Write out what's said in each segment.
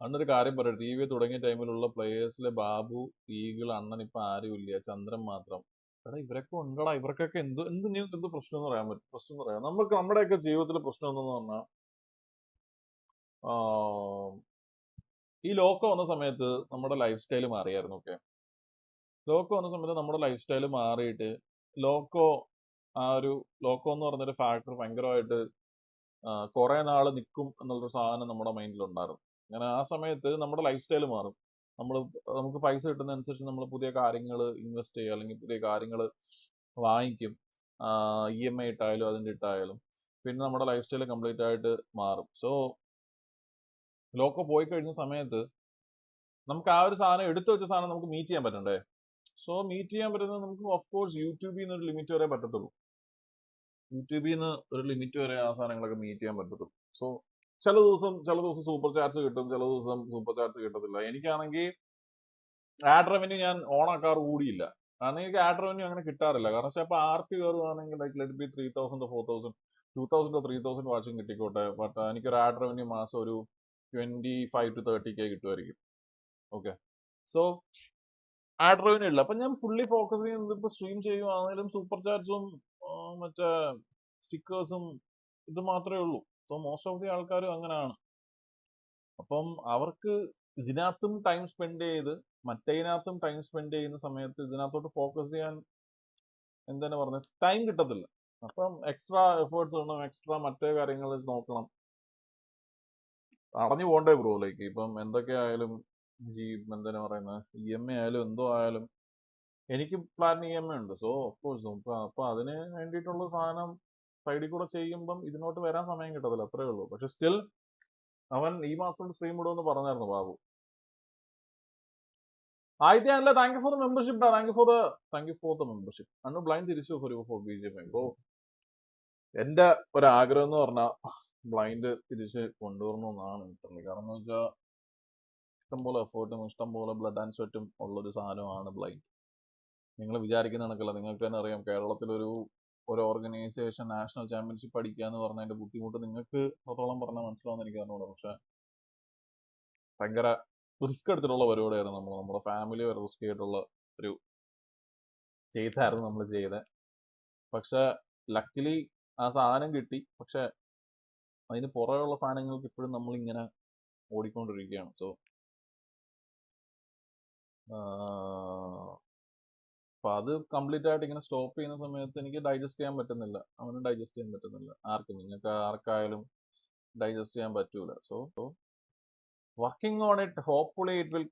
അന്നൊരു കാര്യം പറയാം, ടി വി തുടങ്ങിയ ടൈമിലുള്ള പ്ലേയേഴ്സിലെ ബാബു, ഈഗിൾ, അണ്ണൻ ഇപ്പൊ ആരും ഇല്ല, ചന്ദ്രൻ മാത്രം. എടാ ഇവരൊക്കെ ഉണ്ടടാ, ഇവർക്കൊക്കെ എന്ത് പ്രശ്നം എന്ന് പറയാൻ പറ്റും? പ്രശ്നം എന്ന് പറയാം, നമുക്ക് നമ്മുടെയൊക്കെ ജീവിതത്തിലെ പ്രശ്നം എന്തെന്ന് പറഞ്ഞാൽ, ഈ ലോക്ക് വന്ന സമയത്ത് നമ്മുടെ ലൈഫ് സ്റ്റൈൽ മാറിയായിരുന്നു. ഓക്കെ, ലോക്ക് വന്ന സമയത്ത് നമ്മുടെ ലൈഫ് സ്റ്റൈൽ മാറിയിട്ട് ലോക്കോ ലോക്കോ എന്ന് പറഞ്ഞൊരു ഫാക്ടർ ഭയങ്കരമായിട്ട് കുറെ നാൾ നിൽക്കും എന്നുള്ളൊരു സാധനം നമ്മുടെ മൈൻഡിൽ ഉണ്ടായിരുന്നു. അങ്ങനെ ആ സമയത്ത് നമ്മുടെ ലൈഫ് സ്റ്റൈൽ മാറും. നമുക്ക് പൈസ കിട്ടുന്നതനുസരിച്ച് നമ്മൾ പുതിയ കാര്യങ്ങൾ ഇൻവെസ്റ്റ് ചെയ്യുക, അല്ലെങ്കിൽ പുതിയ കാര്യങ്ങൾ വാങ്ങിക്കും. EMI ഇട്ടായാലും അതിൻ്റെ ഇട്ടായാലും പിന്നെ നമ്മുടെ ലൈഫ് സ്റ്റൈൽ കംപ്ലീറ്റ് ആയിട്ട് മാറും. സോ ലോക്കോ പോയി കഴിഞ്ഞ സമയത്ത് നമുക്ക് ആ ഒരു സാധനം എടുത്തു വെച്ച സാധനം നമുക്ക് മീറ്റ് ചെയ്യാൻ പറ്റണ്ടേ? സോ മീറ്റ് ചെയ്യാൻ പറ്റുന്നത് നമുക്ക് ഓഫ് കോഴ്സ് യൂട്യൂബിൽ നിന്ന് ഒരു ലിമിറ്റ് വരെ പറ്റത്തുള്ളൂ. യൂട്യൂബിൽ നിന്ന് ഒരു ലിമിറ്റ് വരെ ആ സാധനങ്ങളൊക്കെ മീറ്റ് ചെയ്യാൻ പറ്റത്തുള്ളൂ. സോ ചില ദിവസം സൂപ്പർ ചാറ്റ്സ് കിട്ടും, ചില ദിവസം സൂപ്പർ ചാറ്റ്സ് കിട്ടത്തില്ല. എനിക്കാണെങ്കിൽ ആഡ് റവന്യൂ ഞാൻ ഓൺ ആക്കാറ് കൂടിയില്ല, കാരണം എനിക്ക് ആഡ് റവന്യൂ അങ്ങനെ കിട്ടാറില്ല. കാരണം വെച്ചാൽ അപ്പൊ RP കയറുകയാണെങ്കിൽ ലൈക്ക് ലെറ്റ് ബി 3000 4000 2000 3000 വാച്ചും കിട്ടിക്കോട്ടെ, ബട്ട് എനിക്കൊരു ആഡ് റവന്യൂ മാസം ഒരു 25 to 30K കിട്ടുമായിരിക്കും. ഓക്കെ, സോ ആഡ് റവന്യൂ ഇല്ല. അപ്പൊ ഞാൻ ഫുള്ളി ഫോക്കസ് ചെയ്യുന്നത് ഇപ്പൊ സ്ട്രീം ചെയ്യുവാണെങ്കിലും സൂപ്പർ ചാറ്റ്സും മറ്റേ സ്റ്റിക്കേഴ്സും ഇത് മാത്രമേ ഉള്ളൂ. സോ മോസ്റ്റ് ഓഫ് ദി ആൾക്കാരും അങ്ങനെയാണ്. അപ്പം അവർക്ക് ഇതിനകത്തും ടൈം സ്പെൻഡ് ചെയ്ത് മറ്റേതിനകത്തും ടൈം സ്പെൻഡ് ചെയ്യുന്ന സമയത്ത് ഇതിനകത്തോട്ട് ഫോക്കസ് ചെയ്യാൻ എന്താണ് പറഞ്ഞത്, ടൈം കിട്ടത്തില്ല. അപ്പം എക്സ്ട്രാ എഫേർട്സ് വേണം, എക്സ്ട്രാ മറ്റേ കാര്യങ്ങൾ നോക്കണം. അടഞ്ഞു പോകണ്ടേ ബ്രോ? ലൈക്ക് ഇപ്പം എന്തൊക്കെ ആയാലും എന്താണ് പറയുന്നത്, EMI ആയാലും എന്തോ ആയാലും എനിക്ക് പ്ലാറ്റിന് EMI ഉണ്ട്. സോ ഓഫ്കോഴ്സ് അപ്പൊ അതിന് വേണ്ടിയിട്ടുള്ള സാധനം സൈഡിൽ കൂടെ ചെയ്യുമ്പം ഇതിനോട്ട് വരാൻ സമയം കിട്ടത്തില്ല, അത്രേ ഉള്ളൂ. പക്ഷെ സ്റ്റിൽ അവൻ ഈ മാസം സ്ട്രീം ഇടുമെന്ന് പറഞ്ഞായിരുന്നു ബാബു. അല്ല, thank you for the membership. Thank you for the membership. അന്ന് ബ്ലൈൻഡ് തിരിച്ചു ഫോർ BGMI ബ്രോ. എന്റെ ഒരു ആഗ്രഹം എന്ന് പറഞ്ഞാൽ ബ്ലൈൻഡ് തിരിച്ച് കൊണ്ടുവരണമെന്നാണ് കിട്ടുന്നത്. കാരണം എന്ന് വെച്ചാൽ ഇഷ്ടംപോലെ എഫേർട്ടും ഇഷ്ടംപോലെ ബ്ലഡ് ആൻഡ് സ്വെറ്റും ഉള്ളൊരു സാധനമാണ് ബ്ലൈൻഡ്. നിങ്ങൾ വിചാരിക്കുന്ന കണക്കല്ല. നിങ്ങൾക്ക് തന്നെ അറിയാം, കേരളത്തിലൊരു ഓർഗനൈസേഷൻ നാഷണൽ ചാമ്പ്യൻഷിപ്പ് അടിക്കുക എന്ന് പറഞ്ഞതിന്റെ ബുദ്ധിമുട്ട് നിങ്ങൾക്ക് അത്രത്തോളം പറഞ്ഞാൽ മനസ്സിലാവുന്ന എനിക്ക് അറിഞ്ഞൂടാ. പക്ഷെ ഭയങ്കര റിസ്ക് എടുത്തിട്ടുള്ള പരിപാടിയായിരുന്നു. നമ്മുടെ ഫാമിലി വരെ റിസ്ക് ചെയ്തിട്ടുള്ള ഒരു ചെയ്തായിരുന്നു നമ്മൾ ചെയ്തത്. പക്ഷെ ലക്കിലി ആ സാധനം കിട്ടി. പക്ഷെ അതിന് പുറകെയുള്ള സാധനങ്ങൾക്ക് ഇപ്പോഴും നമ്മൾ ഇങ്ങനെ ഓടിക്കൊണ്ടിരിക്കുകയാണ്. സോ അപ്പൊ അത് കംപ്ലീറ്റ് ആയിട്ട് ഇങ്ങനെ സ്റ്റോപ്പ് ചെയ്യുന്ന സമയത്ത് എനിക്ക് ഡൈജസ്റ്റ് ചെയ്യാൻ പറ്റുന്നില്ല, അവനും ഡൈജസ്റ്റ് ചെയ്യാൻ പറ്റുന്നില്ല, നിങ്ങൾക്ക് ആർക്കായാലും ഡൈജസ്റ്റ് ചെയ്യാൻ പറ്റൂല. So working on it, hopefully it will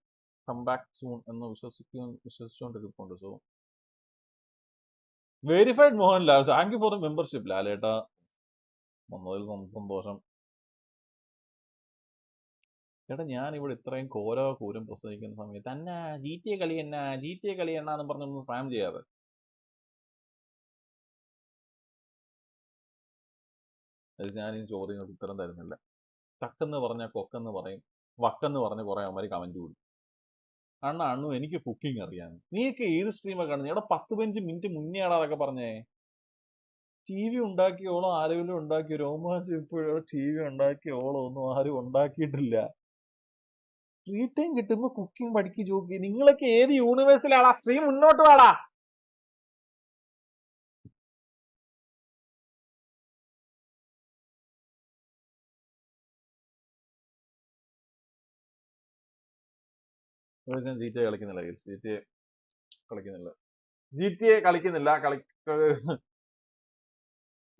come back soon എന്ന് വിശ്വസിച്ചുകൊണ്ടിരിപ്പുണ്ട്. So verified Mohanlal, thank you for the membership. ലാലേട്ടാ വന്നതിൽ സന്തോഷം. ചേട്ടാ ഞാൻ ഇവിടെ ഇത്രയും കൂരം പ്രസംഗിക്കുന്ന സമയത്ത് എന്നാ GTA കളി എന്നാന്ന് പറഞ്ഞൊന്ന് സ്പാം ചെയ്യാതെ. അത് ഞാൻ ഈ ചോദ്യങ്ങൾക്ക് ഉത്തരം തരുന്നില്ല. ചക്കെന്ന് പറഞ്ഞാൽ കൊക്കെന്ന് പറയും, വക്കെന്ന് പറഞ്ഞ് കുറെ അവന്മാര് കമന്റ് കൂടി. അണ്ണു എനിക്ക് കുക്കിംഗ് അറിയാം. നീയൊക്കെ ഏത് സ്ട്രീമൊക്കെ കാണുന്നത്? ഇവിടെ 10-15 മിനിറ്റ് മുന്നേ ആടാ അതൊക്കെ പറഞ്ഞേ. TV ഉണ്ടാക്കിയോളോ ആരെങ്കിലും ഉണ്ടാക്കിയോ? രോമാഞ്ചം ഇപ്പോഴും TV ഉണ്ടാക്കിയോളോ ഒന്നും ആരും ഉണ്ടാക്കിയിട്ടില്ല. ഫ്രീ ടൈം കിട്ടുമ്പോ കുക്കിംഗ് പഠിക്ക് ജോക്കി. നിങ്ങളൊക്കെ ഏത് യൂണിവേഴ്സിലാടാ? സ്ട്രീം മുന്നോട്ട് വാടാ. ഞാൻ GTA കളിക്കുന്നില്ല, GTA കളിക്കുന്നില്ല.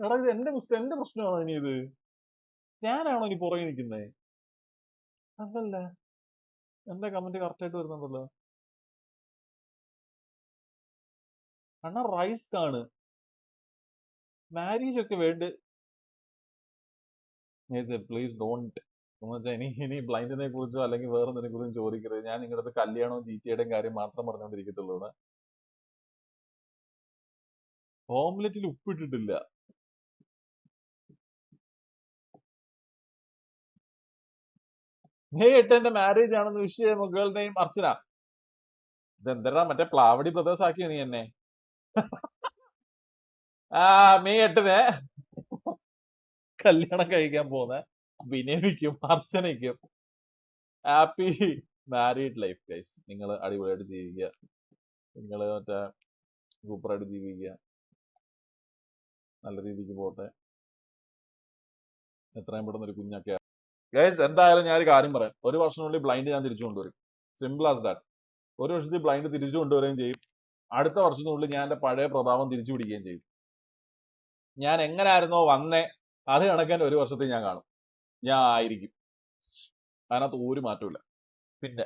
എടാ ഇത് എന്റെ പ്രശ്നമാണോ ഇനി? ഇത് ഞാനാണോ ഇനി പുറകെ നിൽക്കുന്നേ? അതല്ല, എന്റെ കമന്റ് കറക്റ്റ് ആയിട്ട് വരുന്നുണ്ടല്ലോ. അണ്ണാ റൈസ് കാണ്, മാരേജ് ഒക്കെ വേണ്ട. പ്ലീസ് ഡോണ്ട് എന്ന് വെച്ചാൽ ഇനി ബ്ലൈൻഡിനെ കുറിച്ചോ അല്ലെങ്കിൽ വേറെ എന്തിനെ കുറിച്ചും ചോദിക്കരുത്. ഞാൻ നിങ്ങളുടെ അടുത്ത് കല്യാണവും GTയുടെയും കാര്യം മാത്രം പറഞ്ഞുകൊണ്ടിരിക്കത്തുള്ളൂ. ഓംലെറ്റിൽ ഉപ്പിട്ടിട്ടില്ല. May 8 മാരേജ് ആണെന്ന് വിഷ് ചെയ്യുമ്പോ ഗേൾ നെയിം അർച്ചന. ഇതെന്തരാ മറ്റേ പ്ലാവടി ബ്രദേഴ്സ് ആക്കിയോ നീ എന്നെ? May 8 കല്യാണം കഴിക്കാൻ പോകുന്ന ബിനേവിക്കും അർച്ചനയ്ക്കും ഹാപ്പി മാരീഡ് ലൈഫ് ഗൈസ്. നിങ്ങൾ അടിപൊളിയായിട്ട് ജീവിക്കുക. നിങ്ങൾ മറ്റേ സൂപ്പറായിട്ട് ജീവിക്കുക. നല്ല രീതിക്ക് പോട്ടെ. എത്രയും പെട്ടെന്ന് ഒരു കുഞ്ഞൊക്കെ ഗൈസ്. എന്തായാലും ഞാൻ ഒരു കാര്യം പറയാം. ഒരു വർഷത്തിനുള്ളിൽ ബ്ലൈൻഡ് ഞാൻ തിരിച്ചു കൊണ്ടുവരും. Simple as that. ഒരു വർഷത്തിൽ ബ്ലൈൻഡ് തിരിച്ചു കൊണ്ടുവരികയും ചെയ്യും. അടുത്ത വർഷത്തിനുള്ളിൽ ഞാൻ എന്റെ പഴയ പ്രതാപം തിരിച്ചു പിടിക്കുകയും ചെയ്യും. ഞാൻ എങ്ങനായിരുന്നോ വന്നേ അത് കണക്കാൻ ഒരു വർഷത്തിൽ ഞാൻ കാണും. ഞാൻ ആയിരിക്കും. അതിനകത്ത് ഒരു മാറ്റമില്ല. പിന്നെ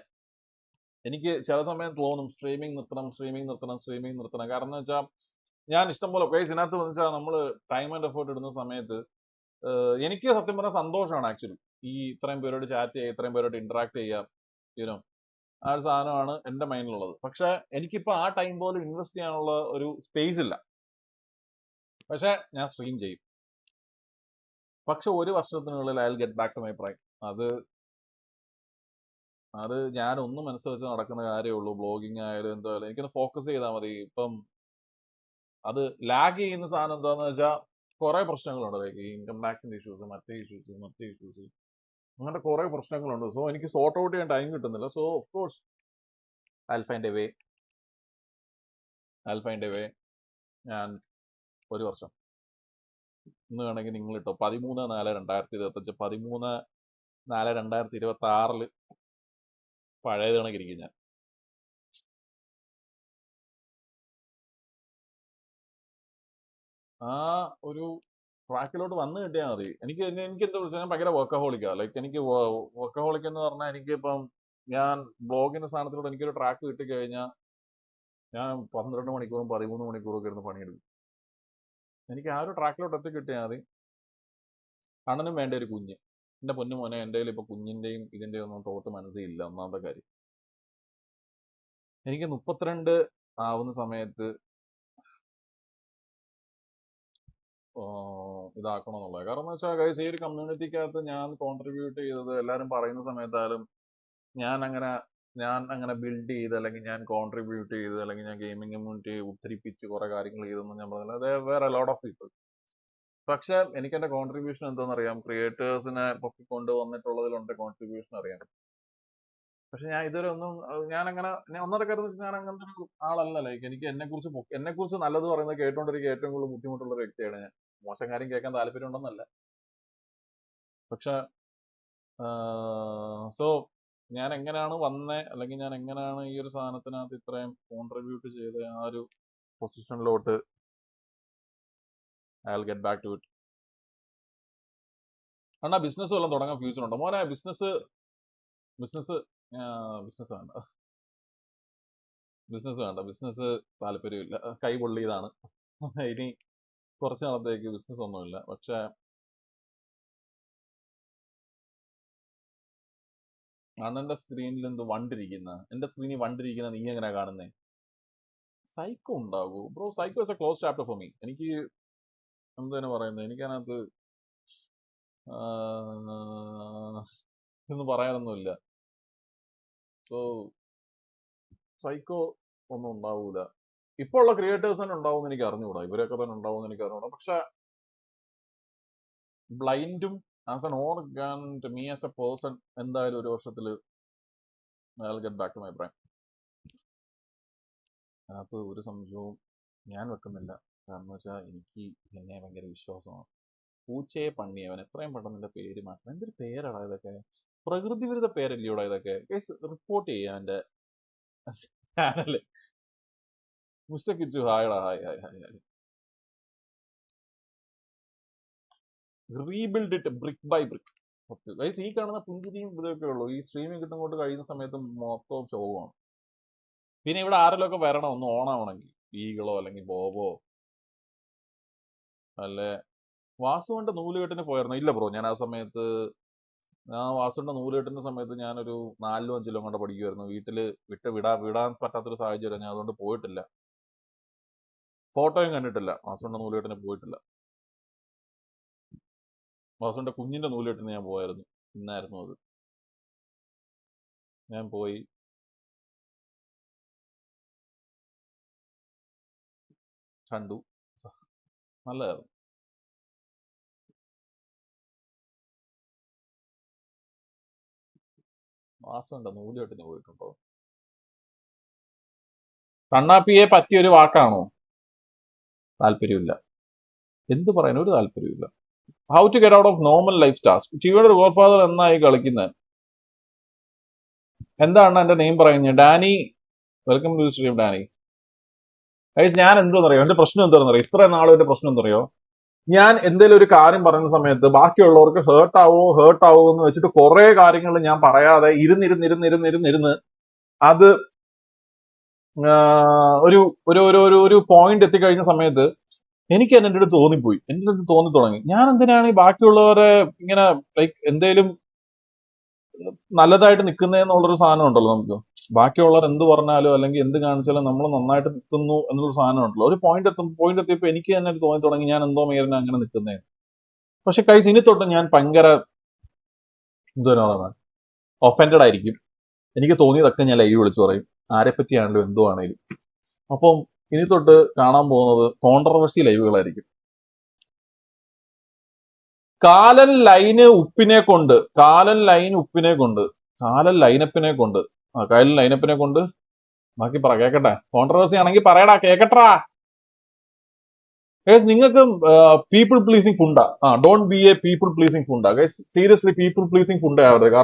എനിക്ക് ചില സമയം തോന്നും സ്ട്രീമിംഗ് നിർത്തണം. കാരണം എന്ന് വെച്ചാൽ ഞാൻ ഇഷ്ടംപോലെ ഗൈസ് ഇതിനകത്ത് വെച്ചാൽ നമ്മൾ ടൈം ആൻഡ് എഫേർട്ട് ഇടുന്ന സമയത്ത് എനിക്ക് സത്യം പറഞ്ഞാൽ സന്തോഷമാണ് ആക്ച്വലി. ഈ ഇത്രയും പേരോട് ചാറ്റ് ചെയ്യുക, ഇത്രയും പേരോട് ഇന്ററാക്ട് ചെയ്യുക, യുനോ ആ ഒരു സാധനമാണ് എന്റെ മൈൻഡിലുള്ളത്. പക്ഷെ എനിക്കിപ്പോ ആ ടൈം പോലും ഇൻവെസ്റ്റ് ചെയ്യാനുള്ള ഒരു സ്പേസ് ഇല്ല. പക്ഷെ ഞാൻ സ്ട്രീം ചെയ്യും. പക്ഷെ ഒരു വർഷത്തിനുള്ളിൽ I will get back to my prime. അത് അത് ഞാൻ ഒന്നും മനസ്സ് വെച്ച് നടക്കുന്ന കാര്യമേ ഉള്ളൂ. ബ്ലോഗിങ് ആയാലും എന്തായാലും എനിക്കൊന്ന് ഫോക്കസ് ചെയ്താൽ മതി. ഇപ്പം അത് ലാഗ് ചെയ്യുന്ന സാധനം എന്താന്ന് വെച്ചാൽ കുറെ പ്രശ്നങ്ങളുണ്ട്. ലൈക്ക് ഈ ഇൻകം ടാക്സിന്റെ ഇഷ്യൂസ്, മറ്റേ ഇഷ്യൂസ് അങ്ങനത്തെ കുറെ പ്രശ്നങ്ങളുണ്ട്. സോ എനിക്ക് സോർട്ട് ഔട്ട് ചെയ്യാൻ ടൈം കിട്ടുന്നില്ല. So of course I will find a way. ഞാൻ ഒരു വർഷം ഇന്ന് വേണമെങ്കിൽ നിങ്ങൾ ഇട്ടോ 13/4/2025, 13/4/2026 പഴയത് കണക്കിരിക്കും ഞാൻ. ആ ഒരു ട്രാക്കിലോട്ട് വന്നു കിട്ടിയാൽ മതി. എനിക്ക് എന്താ വിളിച്ചാൽ ഞാൻ ഭയങ്കര വർക്കഹോളിക്കാ. ലൈക്ക് എനിക്ക് വർക്കഹോളിക് എന്ന് പറഞ്ഞാൽ എനിക്കിപ്പം ഞാൻ ബ്ലോഗിന്റെ സ്ഥാനത്തിലൂടെ എനിക്കൊരു ട്രാക്ക് കിട്ടിക്കഴിഞ്ഞാൽ ഞാൻ 12 മണിക്കൂറും 13 മണിക്കൂറും ഒക്കെ ഇരുന്ന് പണിയെടുക്കും. എനിക്ക് ആ ഒരു ട്രാക്കിലോട്ട് എത്തിക്കിട്ടിയാൽ മതി. അണ്ണനും വേണ്ട ഒരു കുഞ്ഞ്. എന്റെ പൊന്നു മോനെ, എൻ്റെ കയ്യിൽ ഇപ്പൊ കുഞ്ഞിന്റെയും ഇതിന്റെയും ഒന്നും തോട്ട് മനസ്സിലില്ല. ഒന്നാമത്തെ കാര്യം എനിക്ക് 32 ആവുന്ന സമയത്ത് ഇതാക്കണമെന്നുള്ളത്. കാരണം എന്ന് വെച്ചാൽ ഗൈസ് ഈ ഒരു കമ്മ്യൂണിറ്റിക്കകത്ത് ഞാൻ കോൺട്രിബ്യൂട്ട് ചെയ്തത് എല്ലാവരും പറയുന്ന സമയത്തായാലും ഞാൻ അങ്ങനെ ബിൽഡ് ചെയ്ത് അല്ലെങ്കിൽ ഞാൻ കോൺട്രിബ്യൂട്ട് ചെയ്ത് അല്ലെങ്കിൽ ഞാൻ ഗെയിമിംഗ് കമ്മ്യൂണിറ്റിയെ ഉദ്ധരിപ്പിച്ച് കുറെ കാര്യങ്ങൾ ചെയ്തെന്ന് ഞാൻ പറഞ്ഞില്ല. അത് വേറെ ലോട്ട് ഓഫ് പീപ്പിൾ. പക്ഷെ എനിക്ക് എന്റെ കോൺട്രിബ്യൂഷൻ എന്താണെന്നറിയാം. ക്രിയേറ്റേഴ്സിനെ പൊക്കിക്കൊണ്ട് വന്നിട്ടുള്ളതിലുണ്ട് കോൺട്രിബ്യൂഷൻ അറിയാം. പക്ഷെ ഞാൻ ഇതുവരെ ഒന്നും ഞാൻ ഒന്നര കാര്യം ഞാൻ അങ്ങനത്തെ ഒരു ആളല്ല. ലൈക്ക് എനിക്ക് എന്നെ കുറിച്ച് നല്ലത് പറയുന്നത് കേട്ടോണ്ടിരിക്കുക ഏറ്റവും കൂടുതൽ ബുദ്ധിമുട്ടുള്ള ഒരു വ്യക്തിയാണ് ഞാൻ. മോശം കാര്യം കേൾക്കാൻ താല്പര്യം ഉണ്ടെന്നല്ല. പക്ഷെ സോ ഞാൻ എങ്ങനെയാണ് വന്നേ അല്ലെങ്കിൽ ഞാൻ എങ്ങനെയാണ് ഈ ഒരു സാധനത്തിനകത്ത് ഇത്രയും കോൺട്രിബ്യൂട്ട് ചെയ്ത് ആ ഒരു പൊസിഷനിലോട്ട് I will get back to it. അണ്ണാ ബിസിനസ് വല്ലതും തുടങ്ങാൻ ഫ്യൂച്ചർ ഉണ്ടോ മോനെ? ബിസിനസ് ബിസിനസ് വേണ്ട. ബിസിനസ് താല്പര്യമില്ല. കൈ പൊള്ളിയതാണ്. ഇനി കുറച്ച് നാളത്തേക്ക് ബിസിനസ് ഒന്നുമില്ല. പക്ഷെ അണ്ണന്റെ സ്ക്രീനിൽ എന്ത് വണ്ടിരിക്കുന്ന? എന്റെ സ്ക്രീനിൽ വണ്ടിരിക്കുന്ന നീ എങ്ങനെയാ കാണുന്നേ? സൈക്കോ ഉണ്ടാകൂ bro. Psycho is A close chapter for me. എനിക്ക് എന്താണ് പറയുന്നത്, എനിക്കതിനകത്ത് ഇതൊന്നും പറയാനൊന്നുമില്ല. സോ സൈക്കോ ഒന്നും ഉണ്ടാവൂല. ഇപ്പൊ ഉള്ള ക്രിയേറ്റേഴ്സ് തന്നെ ഉണ്ടാവും എനിക്ക് അറിഞ്ഞുകൂടാ. ഇവരൊക്കെ തന്നെ ഉണ്ടാവും എനിക്ക് അറിഞ്ഞുകൂടാ. പക്ഷെ ബ്ലൈൻഡും as an organ to me as a person എന്തായാലും ഒരു വർഷത്തിൽ I will get back to my prime. അതിനകത്ത് ഒരു സംശയവും ഞാൻ വെക്കുന്നില്ല. കാരണം വെച്ചാൽ എനിക്ക് എന്നെ ഭയങ്കര വിശ്വാസമാണ്. പൂച്ചയെ പണിയവൻ എത്രയും പെട്ടെന്ന് എന്റെ പേര് മാറ്റണം. എന്തൊരു പേരാടാ ഇതൊക്കെ? പ്രകൃതി വിരുദ്ധ പേരല്ലയോടാ ഇതൊക്കെ? റിപ്പോർട്ട് ചെയ്യാൻ എന്റെ ചാനല്. മിസ്റ്റർ കിച്ചു ഹായടാ. Hi. Rebuild it brick by brick. Guys ഈ കാണുന്ന പുഞ്ചിരിയും ഇതൊക്കെ ഉള്ളൂ. ഈ സ്ട്രീമിംഗ് കിട്ടുന്നോട്ട് കഴിയുന്ന സമയത്ത് മൊത്തം ശോകമാണ്. പിന്നെ ഇവിടെ ആരെങ്കിലും ഒക്കെ വരണം ഒന്ന് ഓണാവണമെങ്കിൽ. ഈകളോ അല്ലെങ്കിൽ ബോബോ അല്ലെ വാസുവിന്റെ നൂലുകെട്ടിന് പോയിരുന്നു. ഇല്ല ബ്രോ, ഞാൻ ആ സമയത്ത് വാസുവിന്റെ നൂലുകെട്ടിന്റെ സമയത്ത് ഞാനൊരു 4-5 കൊണ്ട് പഠിക്കുമായിരുന്നു. വീട്ടില് വിടാൻ പറ്റാത്തൊരു സാഹചര്യം. ഞാൻ അതുകൊണ്ട് പോയിട്ടില്ല. ഫോട്ടോയും കണ്ടിട്ടില്ല. വാസുവിന്റെ നൂലുകെട്ടിന് പോയിട്ടില്ല. വാസുവിന്റെ കുഞ്ഞിന്റെ നൂലുകെട്ടിന് ഞാൻ പോയായിരുന്നു. ഇന്നായിരുന്നു അത്. ഞാൻ പോയി കണ്ടു. നല്ലതായിരുന്നു. വാസുണ്ട് നൂലുകെട്ടിന് പോയിട്ടുണ്ടോ? കണ്ണാപ്പിയെ പറ്റിയ ഒരു വാക്കാണോ? താല്പര്യമില്ല. എന്ത് പറയാൻ ഒരു താല്പര്യമില്ല. How to get out of normal life task. ടിവിയുടെ ഒരു ഗോഡ് ഫാദർ എന്നായി കളിക്കുന്നത്. എന്താണ് എന്റെ നെയിം പറയുന്നത്? Danny. Welcome to stream Danny. Guys, ഞാൻ എന്തോന്നറിയോ എന്റെ പ്രശ്നം എന്താണെന്നറിയോ? ഇത്ര നാളും എന്റെ പ്രശ്നം എന്തറിയോ? ഞാൻ എന്തെങ്കിലും ഒരു കാര്യം പറയുന്ന സമയത്ത് ബാക്കിയുള്ളവർക്ക് ഹേർട്ട് ആവോ എന്ന് വെച്ചിട്ട് കുറെ കാര്യങ്ങൾ ഞാൻ പറയാതെ ഇരുന്നിരുന്ന് അത് ഒരു ഒരു ഒരു ഒരു ഒരു പോയിന്റ് എത്തിക്കഴിഞ്ഞ സമയത്ത് എനിക്ക് തന്നെ എന്റെ അടുത്ത് തോന്നിപ്പോയി. എന്റെ അടുത്ത് തോന്നി തുടങ്ങി, ഞാൻ എന്തിനാണ് ഈ ബാക്കിയുള്ളവരെ ഇങ്ങനെ ലൈക്ക് എന്തേലും നല്ലതായിട്ട് നിൽക്കുന്നതെന്നുള്ളൊരു സാധനം ഉണ്ടല്ലോ നമുക്ക്. ബാക്കിയുള്ളവർ എന്ത് പറഞ്ഞാലോ അല്ലെങ്കിൽ എന്ത് കാണിച്ചാലും നമ്മൾ നന്നായിട്ട് നിൽക്കുന്നു എന്നുള്ളൊരു സാധനം ഉണ്ടല്ലോ. ഒരു പോയിന്റ് എത്തിയപ്പോൾ എനിക്ക് തന്നെ തോന്നി തുടങ്ങി ഞാൻ എന്തോ മേരനെ അങ്ങനെ നിൽക്കുന്നേ. പക്ഷെ കൈസ്, ഇനി തൊട്ട് ഞാൻ ഭയങ്കര എന്തുവാണ് ഒഫൻഡഡ് ആയിരിക്കും. എനിക്ക് തോന്നിയതൊക്കെ ഞാൻ ലൈവ് വിളിച്ചു പറയും, ആരെ പറ്റിയാണല്ലോ എന്തോ ആണെങ്കിലും. അപ്പം ഇനി തൊട്ട് കാണാൻ പോകുന്നത് കോൺട്രവേഴ്സി ലൈവുകളായിരിക്കും. കാലൻ ലൈന് ഉപ്പിനെ കൊണ്ട് കാലൻ ലൈനപ്പിനെ കൊണ്ട് ബാക്കി പറ കേക്കട്ടെ. കോൺട്രവേഴ്സി ആണെങ്കിൽ പറയടാ, കേക്കട്ടാ. ഗൈസ്, നിങ്ങൾക്ക് പീപ്പിൾ പ്ലീസിങ് ഫുണ്ടാ. Don't be a people pleasing ഫുണ്ടാ ഗൈസ്. സീരിയസ്ലി പീപ്പിൾ പ്ലീസിങ് ഫുണ്ടാ ആവരുത്.